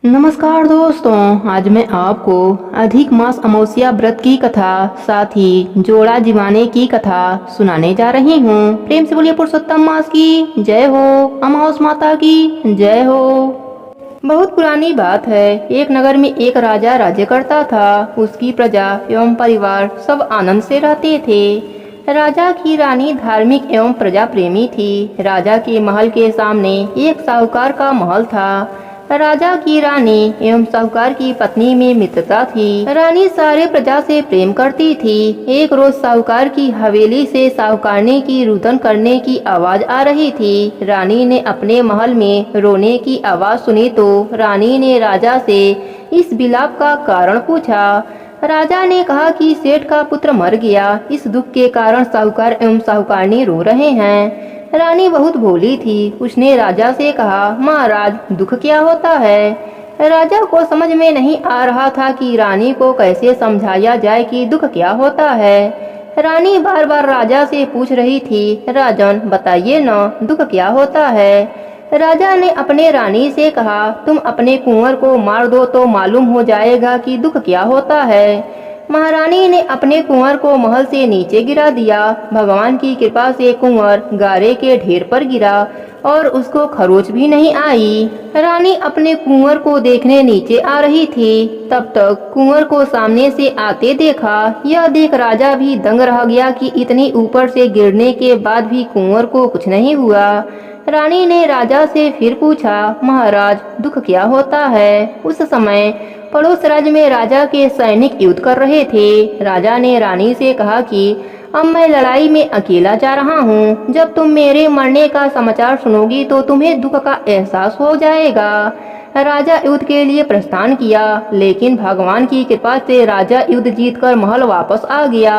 नमस्कार दोस्तों, आज मैं आपको अधिक मास अमावस्या व्रत की कथा साथ ही जोड़ा जिवाने की कथा सुनाने जा रही हूँ। प्रेम से बोलिए पुरुषोत्तम मास की जय हो, अमावस माता की जय हो। बहुत पुरानी बात है। एक नगर में एक राजा राज्य करता था। उसकी प्रजा एवं परिवार सब आनंद से रहते थे। राजा की रानी धार्मिक एवं प्रजा प्रेमी थी। राजा के महल के सामने एक साहूकार का महल था। राजा की रानी एवं साहूकार की पत्नी में मित्रता थी। रानी सारे प्रजा से प्रेम करती थी। एक रोज साहूकार की हवेली से साहूकारनी की रुदन करने की आवाज आ रही थी। रानी ने अपने महल में रोने की आवाज सुनी तो रानी ने राजा से इस विलाप का कारण पूछा। राजा ने कहा कि सेठ का पुत्र मर गया। इस दुख के कारण साहूकार एवं साहूकारनी रो रहे हैं। रानी बहुत भोली थी। उसने राजा से कहा, महाराज दुख क्या होता है। राजा को समझ में नहीं आ रहा था कि रानी को कैसे समझाया जाए कि दुख क्या होता है। रानी बार बार राजा से पूछ रही थी, राजन बताइए न, दुख क्या होता है। राजा ने अपने रानी से कहा, तुम अपने कुंवर को मार दो तो मालूम हो जाएगा कि दुख क्या होता है। महारानी ने अपने कुंवर को महल से नीचे गिरा दिया। भगवान की कृपा से कुंवर गारे के ढेर पर गिरा और उसको खरोच भी नहीं आई। रानी अपने कुंवर को देखने नीचे आ रही थी। तब तक कुंवर को सामने से आते देखा। यह देख राजा भी दंग रह गया कि इतनी ऊपर से गिरने के बाद भी कुंवर को कुछ नहीं हुआ। रानी ने राजा से फिर पूछा, महाराज दुख क्या होता है। उस समय पड़ोस राज्य में राजा के सैनिक युद्ध कर रहे थे। राजा ने रानी से कहा कि अब मैं लड़ाई में अकेला जा रहा हूँ। जब तुम मेरे मरने का समाचार सुनोगी तो तुम्हें दुख का एहसास हो जाएगा। राजा युद्ध के लिए प्रस्थान किया, लेकिन भगवान की कृपा से राजा युद्ध जीतकर महल वापस आ गया।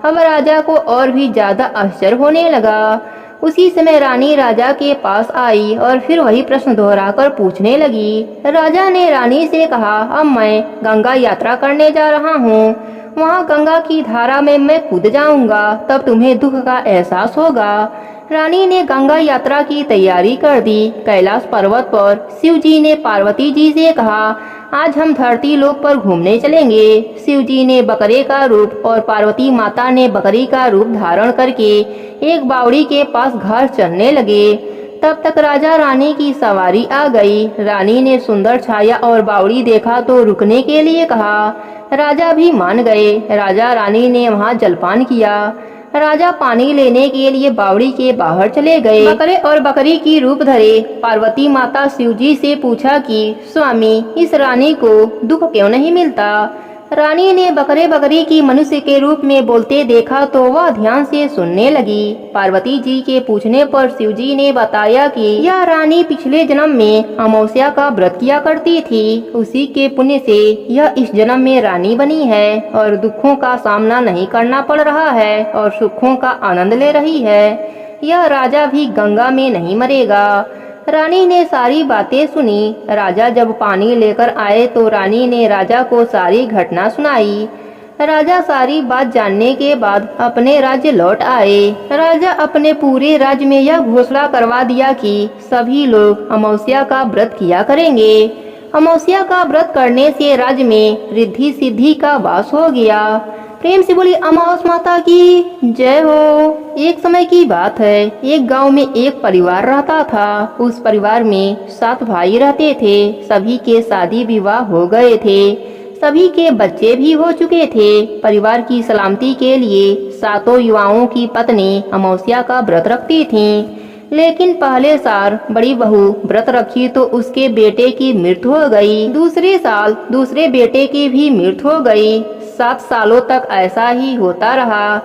अब राजा को और भी ज्यादा आश्चर्य होने लगा। उसी समय रानी राजा के पास आई और फिर वही प्रश्न दोहराकर पूछने लगी। राजा ने रानी से कहा, अब मैं गंगा यात्रा करने जा रहा हूँ। वहाँ गंगा की धारा में मैं कूद जाऊंगा, तब तुम्हें दुख का एहसास होगा। रानी ने गंगा यात्रा की तैयारी कर दी। कैलाश पर्वत पर शिव जी ने पार्वती जी से कहा, आज हम धरती लोक पर घूमने चलेंगे। शिव जी ने बकरे का रूप और पार्वती माता ने बकरी का रूप धारण करके एक बावड़ी के पास घर चलने लगे। तब तक राजा रानी की सवारी आ गई। रानी ने सुंदर छाया और बावड़ी देखा तो रुकने के लिए कहा। राजा भी मान गए। राजा रानी ने वहाँ जलपान किया। राजा पानी लेने के लिए बावड़ी के बाहर चले गए। बकरे और बकरी की रूप धरे पार्वती माता शिव जी से पूछा कि स्वामी, इस रानी को दुख क्यों नहीं मिलता। रानी ने बकरे बकरी की मनुष्य के रूप में बोलते देखा तो वह ध्यान से सुनने लगी। पार्वती जी के पूछने पर शिव जी ने बताया कि यह रानी पिछले जन्म में अमावस्या का व्रत किया करती थी। उसी के पुण्य से यह इस जन्म में रानी बनी है और दुखों का सामना नहीं करना पड़ रहा है और सुखों का आनंद ले रही है। यह राजा भी गंगा में नहीं मरेगा। रानी ने सारी बातें सुनी। राजा जब पानी लेकर आए तो रानी ने राजा को सारी घटना सुनाई। राजा सारी बात जानने के बाद अपने राज्य लौट आए। राजा अपने पूरे राज्य में यह घोषणा करवा दिया कि सभी लोग अमावस्या का व्रत किया करेंगे। अमावस्या का व्रत करने से राज्य में रिद्धि सिद्धि का वास हो गया। प्रेम से बोली अमावस माता की जय हो। एक समय की बात है, एक गांव में एक परिवार रहता था। उस परिवार में 7 भाई रहते थे। सभी के शादी विवाह हो गए थे। सभी के बच्चे भी हो चुके थे। परिवार की सलामती के लिए 7 युवाओं की पत्नी अमावस्या का व्रत रखती थीं। लेकिन पहले साल बड़ी बहू व्रत रखी तो उसके बेटे की मृत्यु हो गई। दूसरे साल दूसरे बेटे की भी मृत्यु हो गई। 7 सालों तक ऐसा ही होता रहा।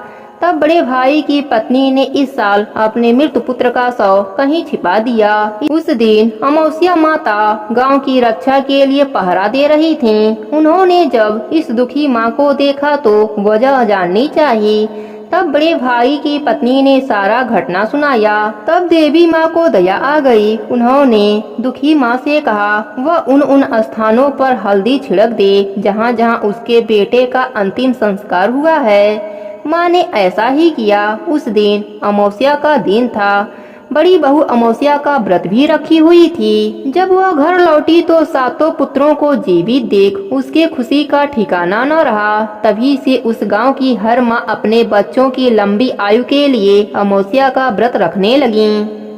तब बड़े भाई की पत्नी ने इस साल अपने मृत पुत्र का शव कहीं छिपा दिया। उस दिन अमावस्या माता गांव की रक्षा के लिए पहरा दे रही थीं। उन्होंने जब इस दुखी माँ को देखा तो वजह जाननी चाहिए। तब बड़े भाई की पत्नी ने सारा घटना सुनाया। तब देवी माँ को दया आ गई। उन्होंने दुखी माँ से कहा वह उन स्थानों पर हल्दी छिड़क दे जहाँ जहाँ उसके बेटे का अंतिम संस्कार हुआ है। माँ ने ऐसा ही किया। उस दिन अमावस्या का दिन था। बड़ी बहू अमावस्या का व्रत भी रखी हुई थी। जब वह घर लौटी तो सातों पुत्रों को जीवित देख उसके खुशी का ठिकाना न रहा। तभी से उस गांव की हर माँ अपने बच्चों की लंबी आयु के लिए अमावस्या का व्रत रखने लगी।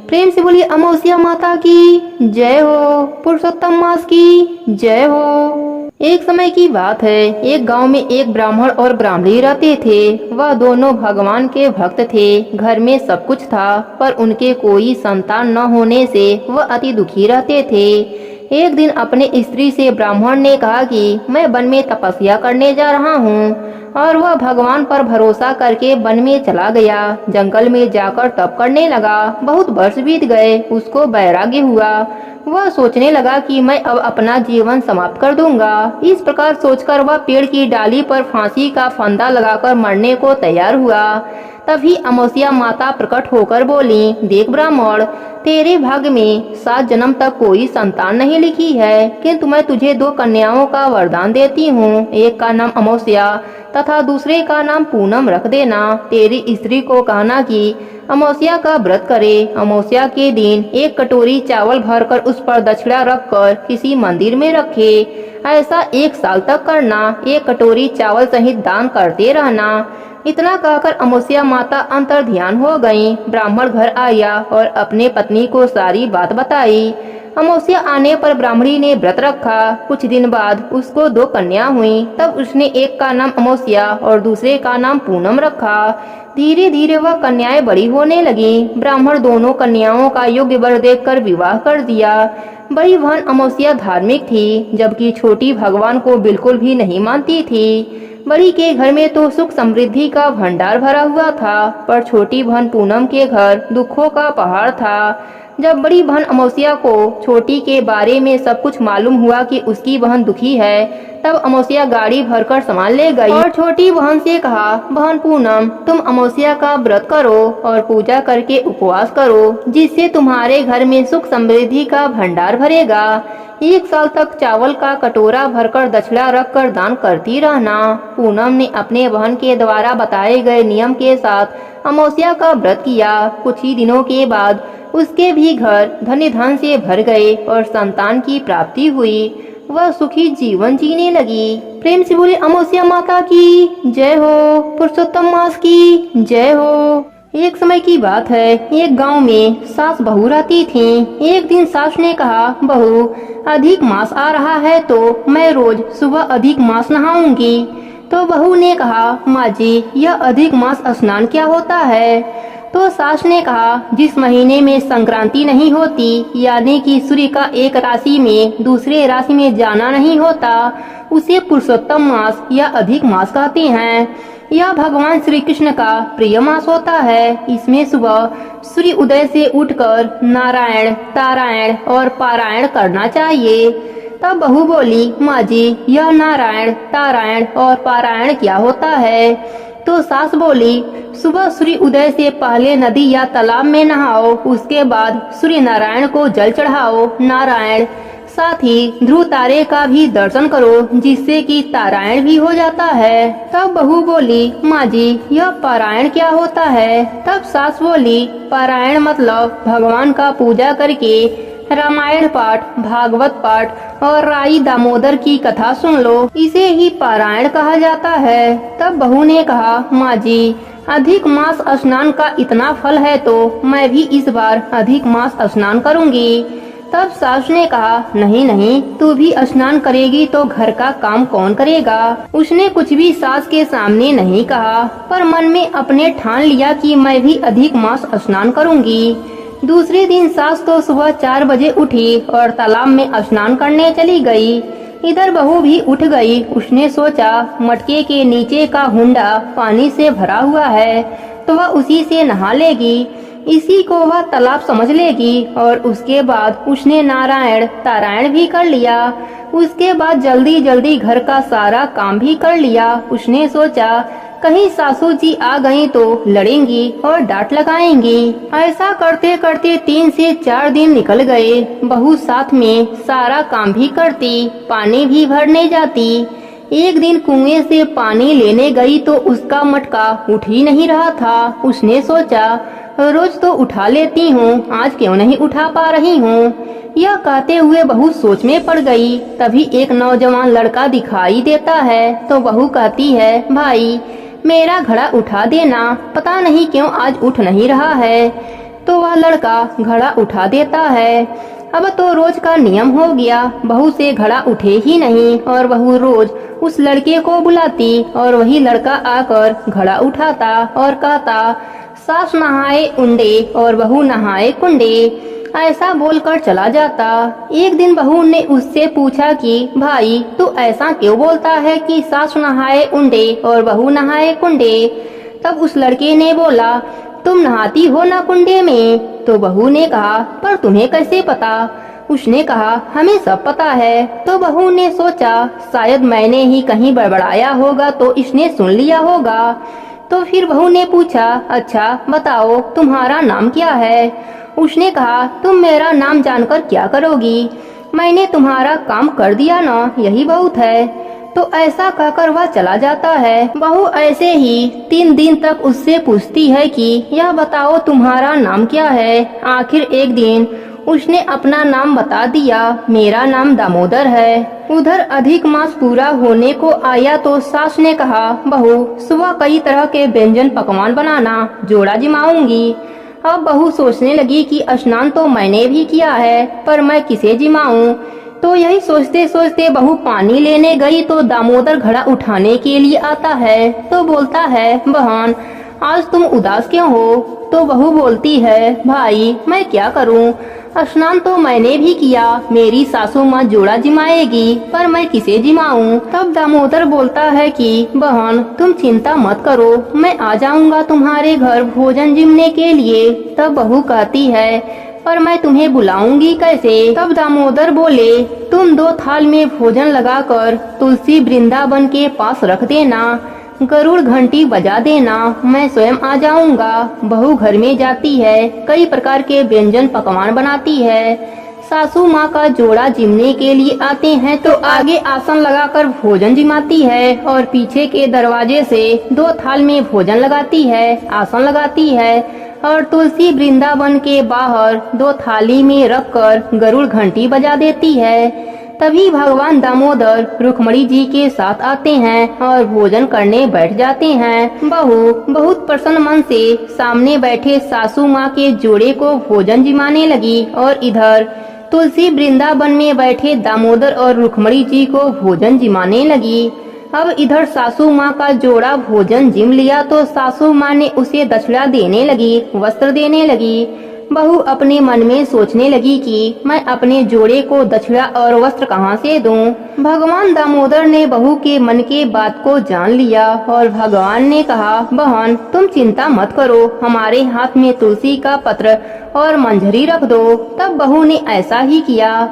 प्रेम से बोलिए अमावस्या माता की जय हो, पुरुषोत्तम मास की जय हो। एक समय की बात है, एक गांव में एक ब्राह्मण और ब्राह्मणी रहते थे। वह दोनों भगवान के भक्त थे। घर में सब कुछ था, पर उनके कोई संतान न होने से वह अति दुखी रहते थे। एक दिन अपने स्त्री से ब्राह्मण ने कहा कि मैं वन में तपस्या करने जा रहा हूँ, और वह भगवान पर भरोसा करके वन में चला गया। जंगल में जाकर तप करने लगा। बहुत वर्ष बीत गए, उसको वैराग्य हुआ। वह सोचने लगा कि मैं अब अपना जीवन समाप्त कर दूंगा। इस प्रकार सोचकर वह पेड़ की डाली पर फांसी का फंदा लगाकर मरने को तैयार हुआ। तभी अमावस्या माता प्रकट होकर बोली, देख ब्राह्मण, तेरे भाग्य में 7 जन्म तक कोई संतान नहीं लिखी है, किंतु मैं तुझे 2 कन्याओं का वरदान देती हूँ। एक का नाम अमावस्या तथा दूसरे का नाम पूनम रख देना। तेरी स्त्री को कहना कि अमावस्या का व्रत करे। अमावस्या के दिन 1 कटोरी चावल भरकर उस पर दक्षिणा रखकर किसी मंदिर में रखे। ऐसा 1 साल तक करना। 1 कटोरी चावल सहित दान करते रहना। इतना कहकर अमावस्या माता अंतर ध्यान हो गईं। ब्राह्मण घर आया और अपने पत्नी को सारी बात बताई। अमावस्या आने पर ब्राह्मणी ने व्रत रखा। कुछ दिन बाद उसको 2 कन्या हुई। तब उसने एक का नाम अमावस्या और दूसरे का नाम पूनम रखा। धीरे धीरे वह कन्याएं बड़ी होने लगी। ब्राह्मण दोनों कन्याओं का योग्य वर देखकर विवाह कर दिया। बड़ी बहन अमावस्या धार्मिक थी, जबकि छोटी भगवान को बिल्कुल भी नहीं मानती थी। बड़ी के घर में तो सुख समृद्धि का भंडार भरा हुआ था, पर छोटी बहन पूनम के घर दुखों का पहाड़ था। जब बड़ी बहन अमावस्या को छोटी के बारे में सब कुछ मालूम हुआ कि उसकी बहन दुखी है, तब अमावस्या गाड़ी भरकर सामान ले गई और छोटी बहन से कहा, बहन पूनम, तुम अमावस्या का व्रत करो और पूजा करके उपवास करो, जिससे तुम्हारे घर में सुख समृद्धि का भंडार भरेगा। 1 साल तक चावल का कटोरा भरकर दक्षिणा रखकर दान करती रहना। पूनम ने अपने बहन के द्वारा बताए गए नियम के साथ अमावस्या का व्रत किया। कुछ ही दिनों के बाद उसके भी घर धन्य धन से भर गए और संतान की प्राप्ति हुई। वह सुखी जीवन जीने लगी। प्रेम से बोले अमावस्या माता की जय हो, पुरुषोत्तम मास की जय हो। एक समय की बात है, एक गांव में सास बहू रहती थीं। एक दिन सास ने कहा, बहू, अधिक मास आ रहा है तो मैं रोज सुबह अधिक मास नहाऊंगी। तो बहू ने कहा, माँ जी, यह अधिक मास स्नान क्या होता है? तो सास ने कहा, जिस महीने में संक्रांति नहीं होती, यानी कि सूर्य का एक राशि में दूसरे राशि में जाना नहीं होता, उसे पुरुषोत्तम मास या अधिक मास कहते हैं। यह भगवान श्री कृष्ण का प्रिय मास होता है। इसमें सुबह सूर्य उदय से उठकर नारायण, तारायण और पारायण करना चाहिए। तब बहू बोली, माँ जी, यह नारायण, तारायण और पारायण क्या होता है? तो सास बोली, सुबह सूर्य उदय से पहले नदी या तालाब में नहाओ, उसके बाद सूर्य नारायण को जल चढ़ाओ, नारायण। साथ ही ध्रुव तारे का भी दर्शन करो, जिससे कि तारायण भी हो जाता है। तब बहू बोली, माँ जी, यह पारायण क्या होता है? तब सास बोली, पारायण मतलब भगवान का पूजा करके रामायण पाठ, भागवत पाठ और राई दामोदर की कथा सुन लो, इसे ही पारायण कहा जाता है। तब बहू ने कहा, माँ जी, अधिक मास स्नान का इतना फल है तो मैं भी इस बार अधिक मास स्नान करूँगी। तब सास ने कहा, नहीं नहीं, तू भी स्नान करेगी तो घर का काम कौन करेगा? उसने कुछ भी सास के सामने नहीं कहा, पर मन में अपने ठान लिया कि मैं भी अधिक मास स्नान करूँगी। दूसरे दिन सास तो सुबह 4 बजे उठी और तालाब में स्नान करने चली गई। इधर बहू भी उठ गई। उसने सोचा, मटके के नीचे का हुंडा पानी से भरा हुआ है तो वह उसी से नहा लेगी, इसी को वह तालाब समझ लेगी। और उसके बाद उसने नारायण, तारायण भी कर लिया। उसके बाद जल्दी जल्दी घर का सारा काम भी कर लिया। उसने सोचा, कहीं सासू जी आ गईं तो लड़ेंगी और डांट लगाएंगी। ऐसा करते करते 3 से 4 दिन निकल गए। बहू साथ में सारा काम भी करती, पानी भी भरने जाती। एक दिन कुएं से पानी लेने गई तो उसका मटका उठ ही नहीं रहा था। उसने सोचा, रोज तो उठा लेती हूँ, आज क्यों नहीं उठा पा रही हूँ। यह कहते हुए बहू सोच में पड़ गई। तभी एक नौजवान लड़का दिखाई देता है तो बहू कहती है, भाई मेरा घड़ा उठा देना, पता नहीं क्यों आज उठ नहीं रहा है। तो वह लड़का घड़ा उठा देता है। अब तो रोज का नियम हो गया, बहू से घड़ा उठे ही नहीं और बहू रोज उस लड़के को बुलाती और वही लड़का आकर घड़ा उठाता और कहता, सास नहाए उंडे और बहू नहाए कुंडे, ऐसा बोलकर चला जाता। एक दिन बहू ने उससे पूछा कि भाई तू ऐसा क्यों बोलता है कि सास नहाए उंडे और बहू नहाए कुंडे। तब उस लड़के ने बोला, तुम नहाती हो ना कुंडे में। तो बहू ने कहा, पर तुम्हें कैसे पता। उसने कहा, हमें सब पता है। तो बहू ने सोचा शायद मैंने ही कहीं बड़बड़ाया होगा तो इसने सुन लिया होगा। तो फिर बहू ने पूछा, अच्छा बताओ तुम्हारा नाम क्या है। उसने कहा, तुम मेरा नाम जानकर क्या करोगी, मैंने तुम्हारा काम कर दिया ना, यही बहुत है। तो ऐसा कहकर वह चला जाता है। बहू ऐसे ही 3 दिन तक उससे पूछती है कि यह बताओ तुम्हारा नाम क्या है। आखिर एक दिन उसने अपना नाम बता दिया, मेरा नाम दामोदर है। उधर अधिक मास पूरा होने को आया तो सास ने कहा, बहू सुबह कई तरह के व्यंजन पकवान बनाना, जोड़ा जिमाऊंगी। अब बहू सोचने लगी कि स्नान तो मैंने भी किया है, पर मैं किसे जिमाऊं। तो यही सोचते सोचते बहू पानी लेने गई तो दामोदर घड़ा उठाने के लिए आता है। तो बोलता है, बहन आज तुम उदास क्यों हो। तो बहू बोलती है, भाई मैं क्या करूं, स्नान तो मैंने भी किया, मेरी सासू माँ जोड़ा जिमाएगी, पर मैं किसे जिमाऊं। तब दामोदर बोलता है कि बहन तुम चिंता मत करो, मैं आ जाऊंगा तुम्हारे घर भोजन जिमने के लिए। तब बहू कहती है, पर मैं तुम्हें बुलाऊंगी कैसे। तब दामोदर बोले, तुम 2 थाल में भोजन लगाकर तुलसी वृंदावन के पास रख देना, गरुड़ घंटी बजा देना, मैं स्वयं आ जाऊंगा। बहू घर में जाती है, कई प्रकार के व्यंजन पकवान बनाती है। सासू माँ का जोड़ा जिमने के लिए आते हैं तो आगे आसन लगाकर भोजन जिमाती है और पीछे के दरवाजे से 2 थाल में भोजन लगाती है, आसन लगाती है और तुलसी वृंदावन के बाहर 2 थाली में रखकर गरुड़ घंटी बजा देती है। तभी भगवान दामोदर रुक्मणी जी के साथ आते हैं और भोजन करने बैठ जाते हैं। बहू बहुत प्रसन्न मन से सामने बैठे सासू माँ के जोड़े को भोजन जिमाने लगी और इधर तुलसी वृंदावन में बैठे दामोदर और रुक्मणी जी को भोजन जिमाने लगी। अब इधर सासू माँ का जोड़ा भोजन जिम लिया तो सासू माँ ने उसे दक्षिणा देने लगी, वस्त्र देने लगी। बहू अपने मन में सोचने लगी कि मैं अपने जोड़े को दक्षिणा और वस्त्र कहाँ से दूं। भगवान दामोदर ने बहू के मन के बात को जान लिया और भगवान ने कहा, बहन तुम चिंता मत करो, हमारे हाथ में तुलसी का पत्र और मंजरी रख दो। तब बहू ने ऐसा ही किया,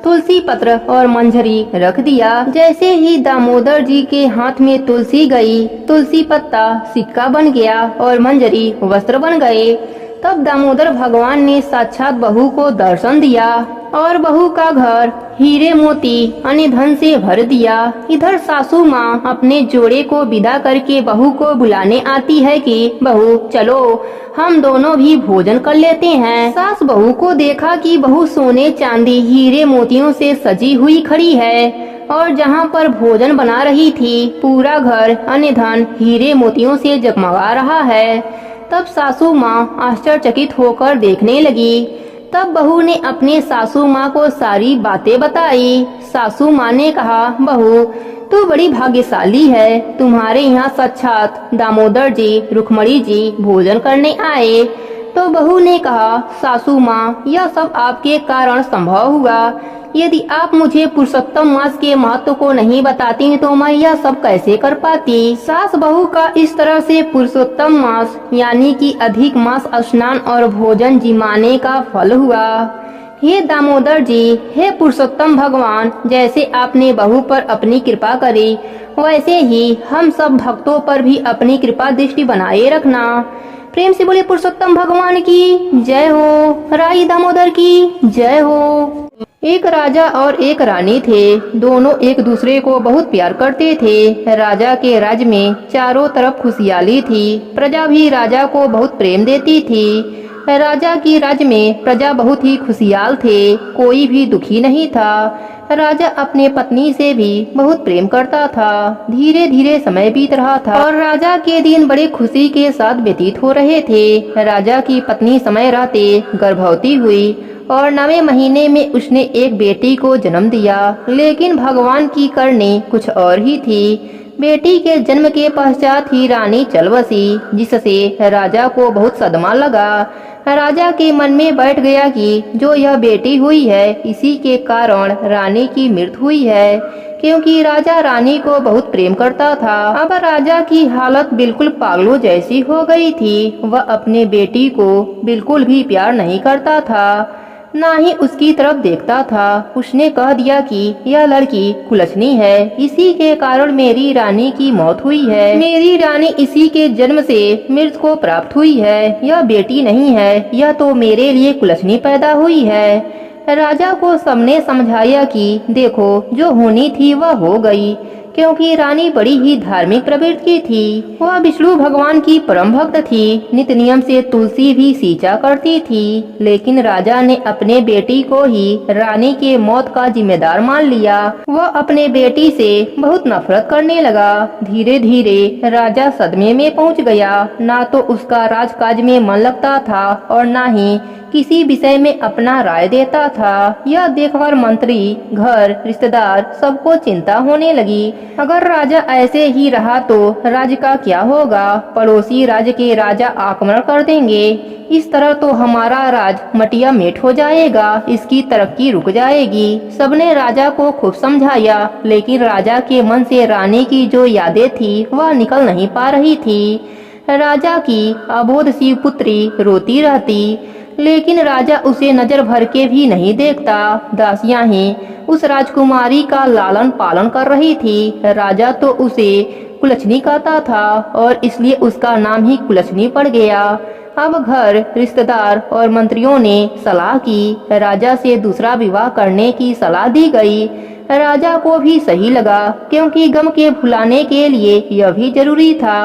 तुलसी पत्र और मंजरी रख दिया। जैसे ही दामोदर जी के हाथ में तुलसी गई, तुलसी पत्ता सिक्का बन गया और मंजरी वस्त्र बन गए। तब दामोदर भगवान ने साक्षात बहू को दर्शन दिया और बहू का घर हीरे मोती अन्य धन से भर दिया। इधर सासू माँ अपने जोड़े को विदा करके बहू को बुलाने आती है कि बहू चलो हम दोनों भी भोजन कर लेते हैं। सास बहू को देखा कि बहू सोने चांदी हीरे मोतियों से सजी हुई खड़ी है और जहाँ पर भोजन बना रही थी पूरा घर अन्य धन हीरे मोतियों से जगमगा रहा है। तब सासू माँ आश्चर्यचकित होकर देखने लगी। तब बहू ने अपने सासू माँ को सारी बातें बताई। सासू माँ ने कहा, बहू तू बड़ी भाग्यशाली है, तुम्हारे यहाँ साक्षात दामोदर जी रुक्मणी जी भोजन करने आए। तो बहू ने कहा, सासू माँ यह सब आपके कारण संभव हुआ, यदि आप मुझे पुरुषोत्तम मास के महत्व को नहीं बताती तो मैं यह सब कैसे कर पाती। सास बहू का इस तरह से पुरुषोत्तम मास यानी कि अधिक मास स्नान और भोजन जिमाने का फल हुआ। हे दामोदर जी, हे पुरुषोत्तम भगवान, जैसे आपने बहू पर अपनी कृपा करी वैसे ही हम सब भक्तों पर भी अपनी कृपा दृष्टि बनाए रखना। प्रेम से बोले पुरुषोत्तम भगवान की जय हो, राई दामोदर की जय हो। एक राजा और एक रानी थे। दोनों एक दूसरे को बहुत प्यार करते थे। राजा के राज्य में चारों तरफ खुशहाली थी। प्रजा भी राजा को बहुत प्रेम देती थी। राजा की राज्य में प्रजा बहुत ही खुशहाल थे। कोई भी दुखी नहीं था। राजा अपने पत्नी से भी बहुत प्रेम करता था। धीरे धीरे समय बीत रहा था और राजा के दिन बड़े खुशी के साथ व्यतीत हो रहे थे। राजा की पत्नी समय रहते गर्भवती हुई और 9वें महीने में उसने एक बेटी को जन्म दिया। लेकिन भगवान की करनी कुछ और ही थी। बेटी के जन्म के पश्चात ही रानी चल बसी, जिससे राजा को बहुत सदमा लगा। राजा के मन में बैठ गया कि जो यह बेटी हुई है, इसी के कारण रानी की मृत्यु हुई है, क्योंकि राजा रानी को बहुत प्रेम करता था। अब राजा की हालत बिल्कुल पागलों जैसी हो गई थी। वह अपने बेटी को बिल्कुल भी प्यार नहीं करता था, ना ही उसकी तरफ देखता था। उसने कह दिया कि यह लड़की कुलछनी है, इसी के कारण मेरी रानी की मौत हुई है। मेरी रानी इसी के जन्म से मृत्यु को प्राप्त हुई है। यह बेटी नहीं है, यह तो मेरे लिए कुलछनी पैदा हुई है। राजा को सबने समझाया कि देखो, जो होनी थी वह हो गई, क्योंकि रानी बड़ी ही धार्मिक प्रवृत्ति की थी। वह विष्णु भगवान की परम भक्त थी। नित नियम से तुलसी भी सींचा करती थी। लेकिन राजा ने अपने बेटी को ही रानी के मौत का जिम्मेदार मान लिया। वह अपने बेटी से बहुत नफरत करने लगा। धीरे धीरे राजा सदमे में पहुंच गया। ना तो उसका राजकाज में मन लगता था और ना ही किसी विषय में अपना राय देता था। यह देखकर मंत्री, घर, रिश्तेदार सबको चिंता होने लगी। अगर राजा ऐसे ही रहा तो राज्य का क्या होगा? पड़ोसी राज्य के राजा आक्रमण कर देंगे। इस तरह तो हमारा राज मटिया मेट हो जाएगा, इसकी तरक्की रुक जाएगी। सबने राजा को खूब समझाया, लेकिन राजा के मन से रानी की जो यादें थी वह निकल नहीं पा रही थी। राजा की अबोध सी पुत्री रोती रहती, लेकिन राजा उसे नजर भर के भी नहीं देखता। दासियां ही उस राजकुमारी का लालन पालन कर रही थी। राजा तो उसे कुलछनी कहता था और इसलिए उसका नाम ही कुलछनी पड़ गया। अब घर, रिश्तेदार और मंत्रियों ने सलाह की। राजा से दूसरा विवाह करने की सलाह दी गई। राजा को भी सही लगा, क्योंकि गम के भुलाने के लिए यह भी जरूरी था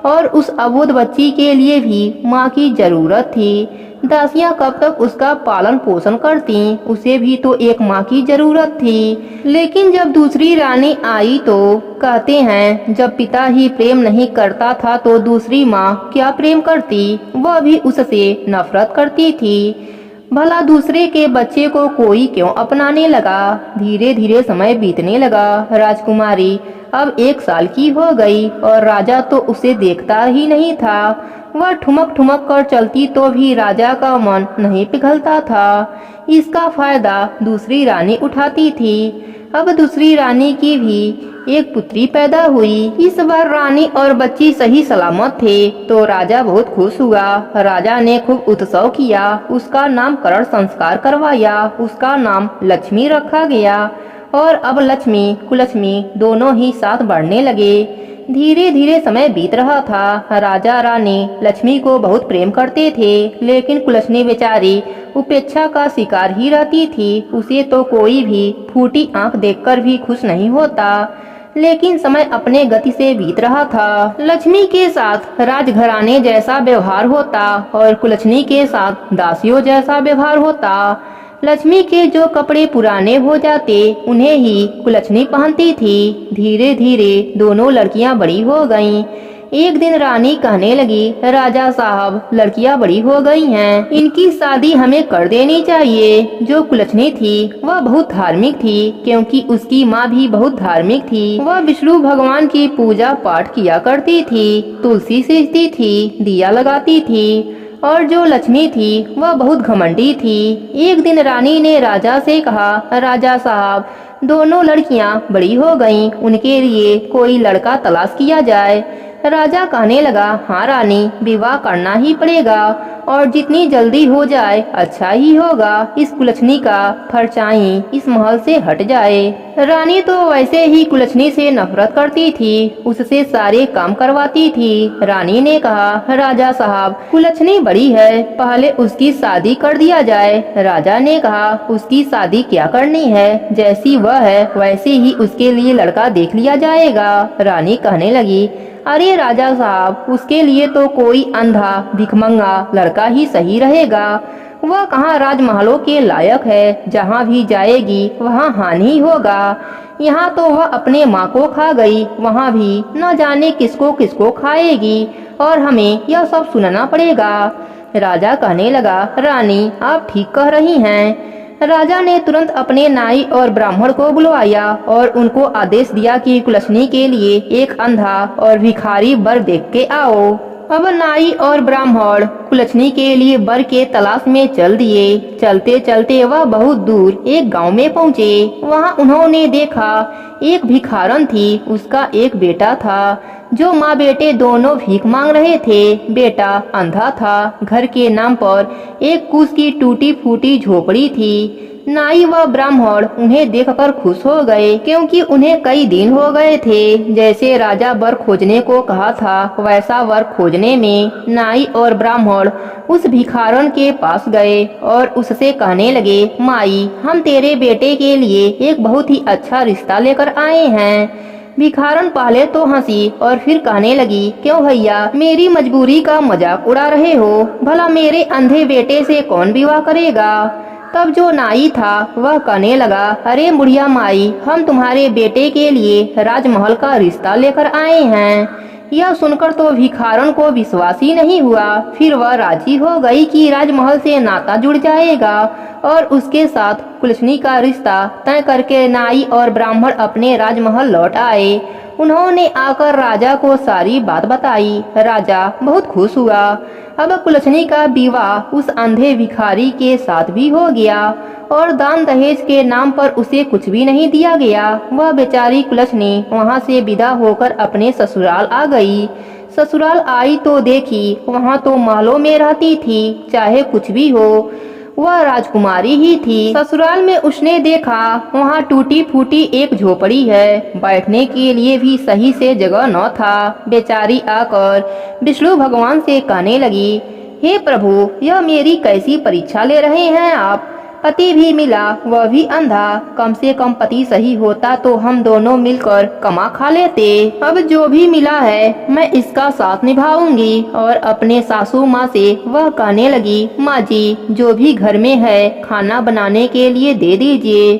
और उस अबोध बच्ची के लिए भी माँ की जरूरत थी। दासियां कब तक उसका पालन पोषण करती? उसे भी तो एक माँ की जरूरत थी। लेकिन जब दूसरी रानी आई तो कहते हैं, जब पिता ही प्रेम नहीं करता था तो दूसरी माँ क्या प्रेम करती? वह भी उससे नफरत करती थी। भला दूसरे के बच्चे को कोई क्यों अपनाने लगा? धीरे धीरे समय बीतने लगा। राजकुमारी अब 1 साल की हो गई और राजा तो उसे देखता ही नहीं था। वह ठुमक ठुमक कर चलती तो भी राजा का मन नहीं पिघलता था। इसका फायदा दूसरी रानी उठाती थी। अब दूसरी रानी की भी एक पुत्री पैदा हुई। इस बार रानी और बच्ची सही सलामत थे तो राजा बहुत खुश हुआ। राजा ने खूब उत्सव किया। उसका नामकरण संस्कार करवाया। उसका नाम लक्ष्मी रखा गया और अब लक्ष्मी कुलक्ष्मी दोनों ही साथ बढ़ने लगे। धीरे धीरे समय बीत रहा था। राजा रानी लक्ष्मी को बहुत प्रेम करते थे, लेकिन कुलक्ष्मी बेचारी उपेक्षा का शिकार ही रहती थी। उसे तो कोई भी फूटी आंख देखकर भी खुश नहीं होता। लेकिन समय अपने गति से बीत रहा था। लक्ष्मी के साथ राजघराने जैसा व्यवहार होता और कुलक्ष्मी के साथ दासियों जैसा व्यवहार होता। लक्ष्मी के जो कपड़े पुराने हो जाते उन्हें ही कुलक्ष्मी पहनती थी। धीरे धीरे दोनों लड़कियां बड़ी हो गईं। एक दिन रानी कहने लगी, राजा साहब, लड़कियां बड़ी हो गई हैं, इनकी शादी हमें कर देनी चाहिए। जो कुलक्ष्मी थी वह बहुत धार्मिक थी, क्योंकि उसकी माँ भी बहुत धार्मिक थी। वह विष्णु भगवान की पूजा पाठ किया करती थी, तुलसी सींचती थी, दिया लगाती थी। और जो लक्ष्मी थी वह बहुत घमंडी थी। एक दिन रानी ने राजा से कहा, राजा साहब, दोनों लड़कियां बड़ी हो गईं, उनके लिए कोई लड़का तलाश किया जाए। राजा कहने लगा, हाँ रानी, विवाह करना ही पड़ेगा और जितनी जल्दी हो जाए अच्छा ही होगा। इस कुलछनी का परछाई इस महल से हट जाए। रानी तो वैसे ही कुलछनी से नफरत करती थी, उससे सारे काम करवाती थी। रानी ने कहा, राजा साहब, कुलछनी बड़ी है, पहले उसकी शादी कर दिया जाए। राजा ने कहा, उसकी शादी क्या करनी है, जैसी वह है वैसे ही उसके लिए लड़का देख लिया जाएगा। रानी कहने लगी, अरे राजा साहब, उसके लिए तो कोई अंधा भिखमंगा लड़का ही सही रहेगा। वह कहाँ राजमहलों के लायक है, जहाँ भी जाएगी वहाँ हानि होगा। यहाँ तो वह अपने माँ को खा गई, वहाँ भी न जाने किसको किसको खाएगी और हमें यह सब सुनना पड़ेगा। राजा कहने लगा, रानी आप ठीक कह रही हैं। राजा ने तुरंत अपने नाई और ब्राह्मण को बुलवाया और उनको आदेश दिया कि कुलछनी के लिए एक अंधा और भिखारी वर देख के आओ। अब नाई और ब्राह्मण कुलछनी के लिए वर के तलाश में चल दिए। चलते चलते वह बहुत दूर एक गांव में पहुँचे। वहां उन्होंने देखा एक भिखारन थी, उसका एक बेटा था जो माँ बेटे दोनों भीख मांग रहे थे। बेटा अंधा था, घर के नाम पर एक कुश की टूटी फूटी झोपड़ी थी। नाई व ब्राह्मण उन्हें देखकर खुश हो गए, क्योंकि उन्हें कई दिन हो गए थे। जैसे राजा वर खोजने को कहा था, वैसा वर खोजने में नाई और ब्राह्मण उस भिखारन के पास गए और उससे कहने लगे, माई, हम तेरे बेटे के लिए एक बहुत ही अच्छा रिश्ता लेकर आए हैं। भिखारन पहले तो हंसी और फिर कहने लगी, क्यों भैया, मेरी मजबूरी का मजाक उड़ा रहे हो? भला मेरे अंधे बेटे से कौन विवाह करेगा? तब जो नाई था वह कहने लगा, अरे बुढ़िया माई, हम तुम्हारे बेटे के लिए राजमहल का रिश्ता लेकर आए हैं। यह सुनकर तो भिखारन को विश्वास ही नहीं हुआ। फिर वह राजी हो गई कि राजमहल से नाता जुड़ जाएगा और उसके साथ कुलछनी का रिश्ता तय करके नाई और ब्राह्मण अपने राजमहल लौट आए। उन्होंने आकर राजा को सारी बात बताई। राजा बहुत खुश हुआ। अब कुलछनी का विवाह उस अंधे भिखारी के साथ भी हो गया और दान दहेज के नाम पर उसे कुछ भी नहीं दिया गया। वह बेचारी कुलछनी वहाँ से विदा होकर अपने ससुराल आ गई। ससुराल आई तो देखी वहाँ तो महलों में रहती थी, चाहे कुछ भी हो वह राजकुमारी ही थी। ससुराल में उसने देखा वहाँ टूटी फूटी एक झोपड़ी है, बैठने के लिए भी सही से जगह न था। बेचारी आकर विष्णु भगवान से कहने लगी, हे प्रभु, यह मेरी कैसी परीक्षा ले रहे हैं आप? पति भी मिला, वह भी अंधा। कम से कम पति सही होता तो हम दोनों मिलकर कमा खा लेते। अब जो भी मिला है मैं इसका साथ निभाऊंगी। और अपने सासू माँ से वह कहने लगी, माँ जी, जो भी घर में है खाना बनाने के लिए दे दीजिए।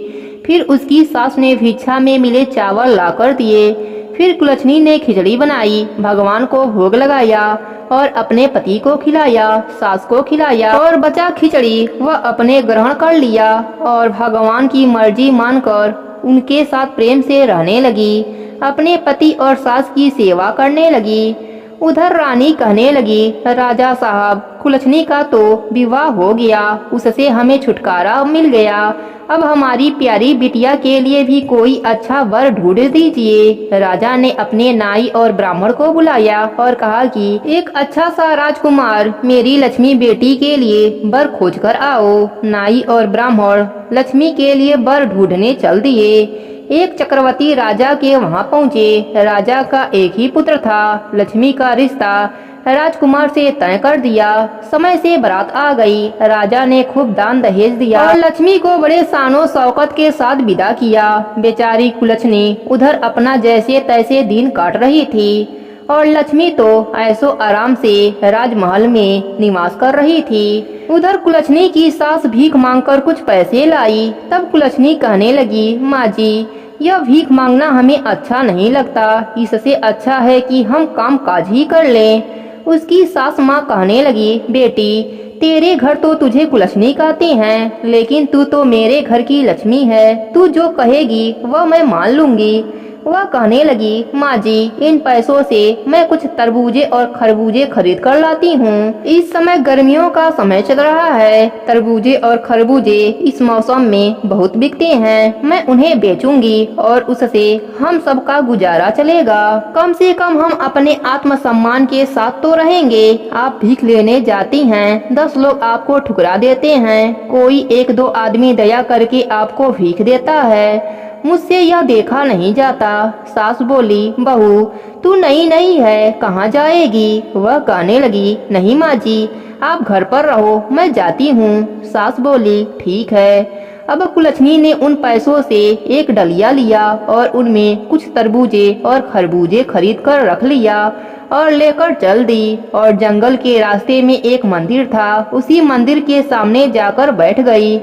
फिर उसकी सास ने भिक्षा में मिले चावल ला कर दिए। फिर कुलछनी ने खिचड़ी बनाई, भगवान को भोग लगाया और अपने पति को खिलाया, सास को खिलाया और बचा खिचड़ी वह अपने ग्रहण कर लिया और भगवान की मर्जी मानकर उनके साथ प्रेम से रहने लगी। अपने पति और सास की सेवा करने लगी। उधर रानी कहने लगी, राजा साहब, कुलछनी का तो विवाह हो गया, उससे हमें छुटकारा मिल गया। अब हमारी प्यारी बिटिया के लिए भी कोई अच्छा वर ढूंढ दीजिए। राजा ने अपने नाई और ब्राह्मण को बुलाया और कहा कि एक अच्छा सा राजकुमार मेरी लक्ष्मी बेटी के लिए वर खोज कर आओ। नाई और ब्राह्मण लक्ष्मी के लिए वर ढूंढने चल दिए। एक चक्रवर्ती राजा के वहां पहुँचे। राजा का एक ही पुत्र था। लक्ष्मी का रिश्ता राजकुमार से तय कर दिया। समय से बारात आ गई। राजा ने खूब दान दहेज दिया और लक्ष्मी को बड़े शानो शौकत के साथ विदा किया। बेचारी कुलछनी उधर अपना जैसे तैसे दिन काट रही थी और लक्ष्मी तो ऐसो आराम से राजमहल में निवास कर रही थी। उधर कुलछनी की सास भीख मांगकर कुछ पैसे लाई। तब कुलछनी कहने लगी, माँ जी, यह भीख मांगना हमें अच्छा नहीं लगता। इससे अच्छा है कि हम काम काज ही कर लें। उसकी सास माँ कहने लगी, बेटी, तेरे घर तो तुझे कुलछनी कहते हैं, लेकिन तू तो मेरे घर की लक्ष्मी है। तू जो कहेगी वह मैं मान लूंगी। वह कहने लगी, माँ जी, इन पैसों से मैं कुछ तरबूजे और खरबूजे खरीद कर लाती हूँ। इस समय गर्मियों का समय चल रहा है, तरबूजे और खरबूजे इस मौसम में बहुत बिकते हैं। मैं उन्हें बेचूंगी और उससे हम सबका गुजारा चलेगा। कम से कम हम अपने आत्मसम्मान के साथ तो रहेंगे। आप भीख लेने जाती हैं, 10 लोग आपको ठुकरा देते हैं, कोई 1-2 आदमी दया करके आपको भीख देता है। मुझसे यह देखा नहीं जाता। सास बोली, बहू तू नई नई है, कहाँ जाएगी? वह कहने लगी, नहीं माँ जी, आप घर पर रहो, मैं जाती हूँ। सास बोली, ठीक है। अब कुलछनी ने उन पैसों से एक डलिया लिया और उनमें कुछ तरबूजे और खरबूजे खरीद कर रख लिया और लेकर चल दी। और जंगल के रास्ते में एक मंदिर था, उसी मंदिर के सामने जाकर बैठ गई।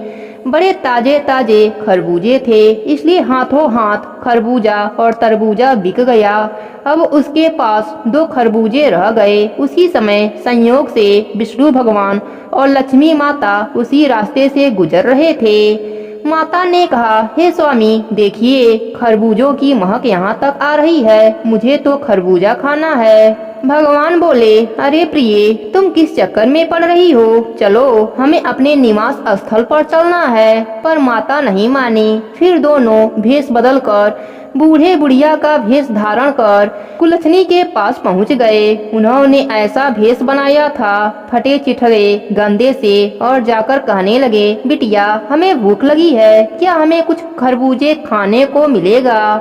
बड़े ताजे ताजे खरबूजे थे, इसलिए हाथों हाथ खरबूजा और तरबूजा बिक गया। अब उसके पास 2 खरबूजे रह गए। उसी समय संयोग से विष्णु भगवान और लक्ष्मी माता उसी रास्ते से गुजर रहे थे। माता ने कहा, हे स्वामी, देखिए खरबूजों की महक यहाँ तक आ रही है, मुझे तो खरबूजा खाना है। भगवान बोले, अरे प्रिय, तुम किस चक्कर में पड़ रही हो? चलो, हमें अपने निवास स्थल पर चलना है। पर माता नहीं मानी। फिर दोनों भेष बदलकर बूढ़े बुढ़िया का भेष धारण कर कुलछनी के पास पहुंच गए। उन्होंने ऐसा भेष बनाया था, फटे चिथड़े गंदे से, और जाकर कहने लगे, बिटिया, हमें भूख लगी है, क्या हमें कुछ खरबूजे खाने को मिलेगा?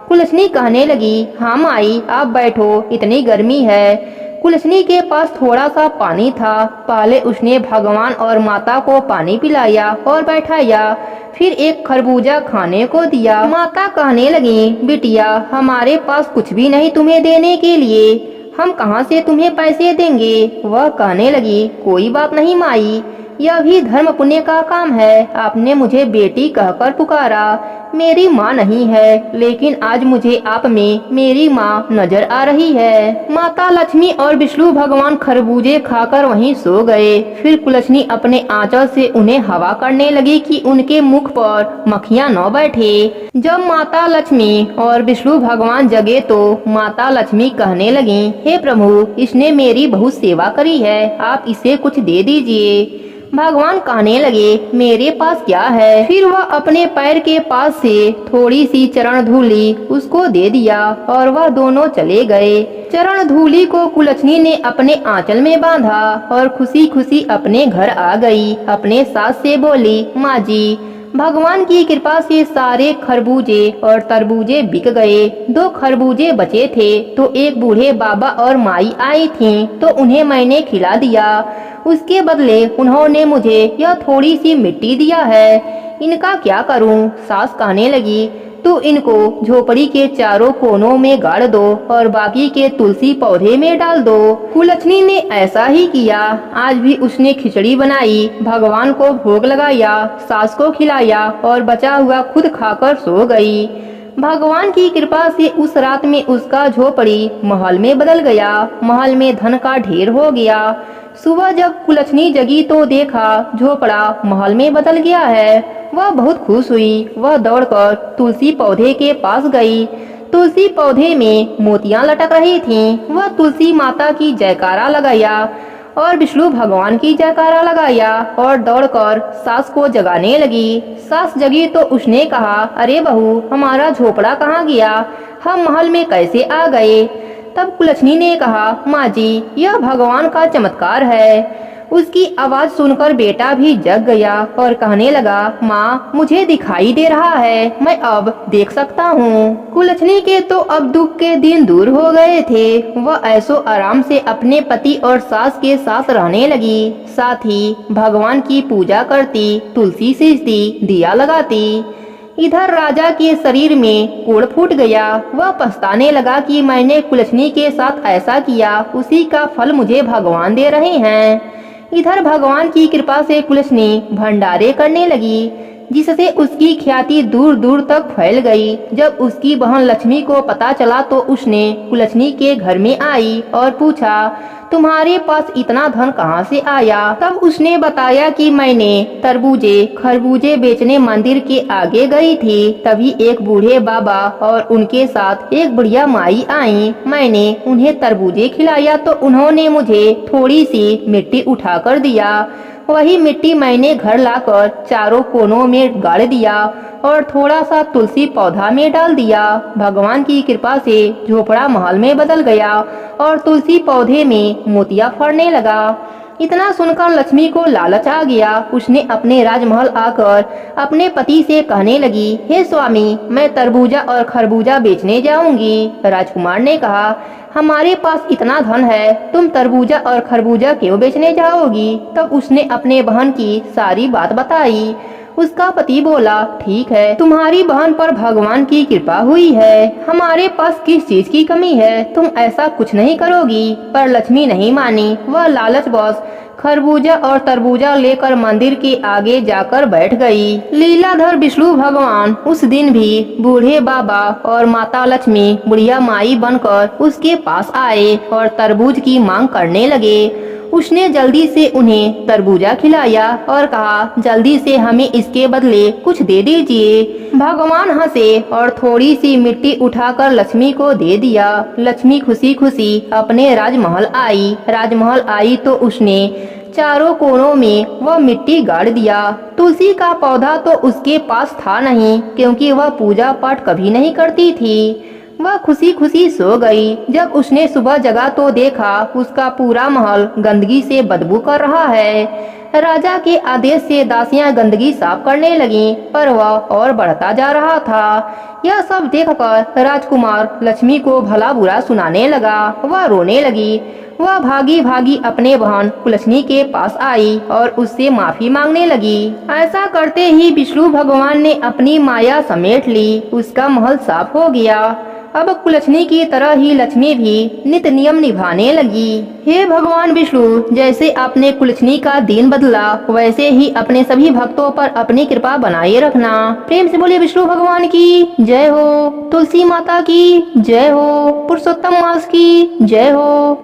कुलछनी कहने लगी, हाँ माई, आप बैठो, इतनी गर्मी है। कुलछनी के पास थोड़ा सा पानी था। पहले उसने भगवान और माता को पानी पिलाया और बैठाया, फिर एक खरबूजा खाने को दिया। माता कहने लगी, बिटिया, हमारे पास कुछ भी नहीं तुम्हें देने के लिए, हम कहाँ से तुम्हें पैसे देंगे? वह कहने लगी, कोई बात नहीं माई, यह भी धर्म पुण्य का काम है। आपने मुझे बेटी कहकर पुकारा, मेरी माँ नहीं है, लेकिन आज मुझे आप में मेरी माँ नजर आ रही है। माता लक्ष्मी और विष्णु भगवान खरबूजे खाकर वहीं सो गए। फिर कुलछनी अपने आंचल से उन्हें हवा करने लगी कि उनके मुख पर मक्खियाँ न बैठे। जब माता लक्ष्मी और विष्णु भगवान जगे तो माता लक्ष्मी कहने लगी, हे प्रभु, इसने मेरी बहुत सेवा करी है, आप इसे कुछ दे दीजिए। भगवान कहने लगे, मेरे पास क्या है? फिर वह अपने पैर के पास से थोड़ी सी चरण धूली उसको दे दिया और वह दोनों चले गए। चरण धूली को कुलछनी ने अपने आंचल में बांधा और खुशी खुशी अपने घर आ गई। अपने सास से बोली, माँ जी, भगवान की कृपा से सारे खरबूजे और तरबूजे बिक गए। 2 खरबूजे बचे थे तो एक बूढ़े बाबा और माई आई थीं, तो उन्हें मैंने खिला दिया। उसके बदले उन्होंने मुझे यह थोड़ी सी मिट्टी दिया है, इनका क्या करूं? सास कहने लगी, तो इनको झोपड़ी के चारों कोनों में गाड़ दो और बाकी के तुलसी पौधे में डाल दो। कुलछनी ने ऐसा ही किया। आज भी उसने खिचड़ी बनाई, भगवान को भोग लगाया, सास को खिलाया और बचा हुआ खुद खाकर सो गई। भगवान की कृपा से उस रात में उसका झोपड़ी महल में बदल गया। महल में धन का ढेर हो गया। सुबह जब कुलछनी जगी तो देखा झोपड़ा महल में बदल गया है। वह बहुत खुश हुई। वह दौड़कर तुलसी पौधे के पास गई। तुलसी पौधे में मोतियां लटक रही थीं। वह तुलसी माता की जयकारा लगाया और विष्णु भगवान की जयकारा लगाया और दौड़कर सास को जगाने लगी। सास जगी तो उसने कहा, अरे बहू, हमारा झोपड़ा कहाँ गया? हम महल में कैसे आ गए? तब कुलछनी ने कहा, माँ जी, यह भगवान का चमत्कार है। उसकी आवाज सुनकर बेटा भी जग गया और कहने लगा, माँ, मुझे दिखाई दे रहा है, मैं अब देख सकता हूँ। कुलछनी के तो अब दुख के दिन दूर हो गए थे। वह ऐसो आराम से अपने पति और सास के साथ रहने लगी। साथ ही भगवान की पूजा करती, तुलसी सींचती, दिया लगाती। इधर राजा के शरीर में कोढ़ फूट गया। वह पछताने लगा कि मैंने कुलछनी के साथ ऐसा किया, उसी का फल मुझे भगवान दे रहे हैं। इधर भगवान की कृपा से कुलछनी भंडारे करने लगी। जिससे उसकी ख्याति दूर दूर तक फैल गई। जब उसकी बहन लक्ष्मी को पता चला तो उसने कुलछनी के घर में आई और पूछा, तुम्हारे पास इतना धन कहाँ से आया? तब उसने बताया कि मैंने तरबूजे खरबूजे बेचने मंदिर के आगे गई थी। तभी एक बूढ़े बाबा और उनके साथ एक बुढ़िया माई आई। मैंने उन्हें तरबूजे खिलाया तो उन्होंने मुझे थोड़ी सी मिट्टी उठा कर दिया। वही मिट्टी मैंने घर लाकर चारों कोनों में गाड़ दिया और थोड़ा सा तुलसी पौधा में डाल दिया। भगवान की कृपा से झोपड़ा महल में बदल गया और तुलसी पौधे में मोतिया फड़ने लगा। इतना सुनकर लक्ष्मी को लालच आ गया। उसने अपने राजमहल आकर अपने पति से कहने लगी, हे स्वामी, मैं तरबूजा और खरबूजा बेचने जाऊंगी। राजकुमार ने कहा, हमारे पास इतना धन है, तुम तरबूजा और खरबूजा क्यों बेचने जाओगी? तब उसने अपने बहन की सारी बात बताई। उसका पति बोला, ठीक है, तुम्हारी बहन पर भगवान की कृपा हुई है, हमारे पास किस चीज की कमी है, तुम ऐसा कुछ नहीं करोगी। पर लक्ष्मी नहीं मानी। वह लालचवश खरबूजा और तरबूजा लेकर मंदिर के आगे जाकर बैठ गई। लीलाधर विष्णु भगवान उस दिन भी बूढ़े बाबा और माता लक्ष्मी बुढ़िया माई बनकर उसके पास आए और तरबूज की मांग करने लगे। उसने जल्दी से उन्हें तरबूजा खिलाया और कहा, जल्दी से हमें इसके बदले कुछ दे दीजिए। भगवान हंसे और थोड़ी सी मिट्टी उठाकर लक्ष्मी को दे दिया। लक्ष्मी खुशी खुशी अपने राजमहल आई। राजमहल आई तो उसने चारों कोनों में वह मिट्टी गाड़ दिया। तुलसी का पौधा तो उसके पास था नहीं, क्योंकि वह पूजा पाठ कभी नहीं करती थी। वह खुशी खुशी सो गई। जब उसने सुबह जगा तो देखा उसका पूरा महल गंदगी से बदबू कर रहा है। राजा के आदेश से दासियां गंदगी साफ करने लगीं, पर वह और बढ़ता जा रहा था। यह सब देखकर राजकुमार लक्ष्मी को भला बुरा सुनाने लगा। वह रोने लगी। वह भागी भागी अपने बहन कुलछनी के पास आई और उससे माफी मांगने लगी। ऐसा करते ही विष्णु भगवान ने अपनी माया समेट ली। उसका महल साफ हो गया। अब कुलछनी की तरह ही लक्ष्मी भी नित्य नियम निभाने लगी। हे भगवान विष्णु, जैसे आपने कुलछनी का दीन बदला, वैसे ही अपने सभी भक्तों पर अपनी कृपा बनाए रखना। प्रेम से बोलिए विष्णु भगवान की जय हो, तुलसी माता की जय हो, पुरुषोत्तम मास की जय हो।